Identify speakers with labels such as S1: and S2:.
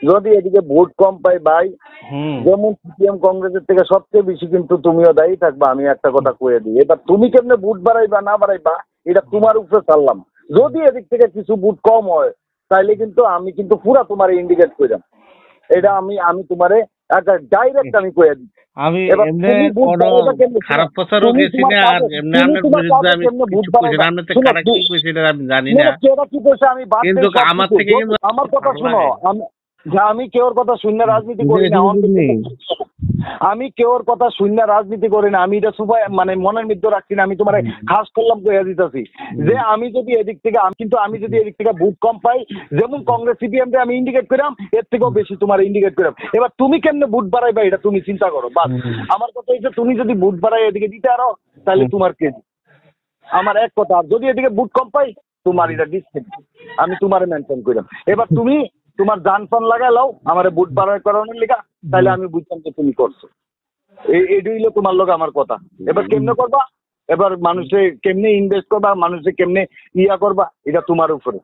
S1: যদি এদিকে ভোট কম পাই ভাই, যেমন সিপিএম কংগ্রেসের থেকে সবচেয়ে বেশি কিন্তু তুমিও দায়ী থাকবা। আমি একটা কথা কয়ে দিই, এবার তুমি কেমনে ভোট বাড়াইবা না বাড়াইবা এটা তোমার উপরে ছাড়লাম। যদি এদিক থেকে কিছু ভোট কম হয় তাইলে কিন্তু আমি কিন্তু পুরা তোমার ইন্ডিকেট করে এটা আমি তোমারে একটা ডাইরেক্ট আমি কয়ে দিই।
S2: আমি এমনি কোনো খারাপ প্রচারও গেছি না, আর এমনি আপনার বিরুদ্ধে আমি কিছু কইছি না, আপনি তো কারা কি কইছে এটা আমি জানি না, কিন্তু আমার থেকে কিন্তু
S1: আমার কথা শুনো, আমি কেউর কথা শূন্য রাজনীতি করি না, আমি কেউর কথা শূন্য রাজনীতি করি না। আমি এটা সুপাই মানে মনের মধ্যে রাখছি না। আমি তোমার খাস করলাম কইয়া দিতেছি যে আমি যদি এদিক থেকে আমি যদি এদিক থেকে ভোট কম পাই, যেমন কংগ্রেস সিপিএম আমি ইন্ডিকেট করাম, এর থেকেও বেশি তোমার ইন্ডিকেট করাম। এবার তুমি কেমনে ভোট বাড়াইবা এটা তুমি চিন্তা করো। বাস আমার কথা হচ্ছে তুমি যদি ভোট বাড়াই এদিকে দিতে আরো তাহলে তোমার কে, আমার এক কথা। আর যদি এদিকে ভোট কম পাই তোমার এটা ডিসপ্লে আমি তোমার মেনশন করাম। এবার তুমি তোমার জান ফান লাগাই লাও আমার ভোট বাড়াই করানোর লেখা, তাহলে আমি বুঝতাম যে তুমি করছো। এইটা হইলো তোমার লোক আমার কথা। এবার কেমনে করবা, এবার মানুষে কেমনে ইনভেস্ট করবা, মানুষে কেমনে ইয়া করবা, এটা তোমার উপরে।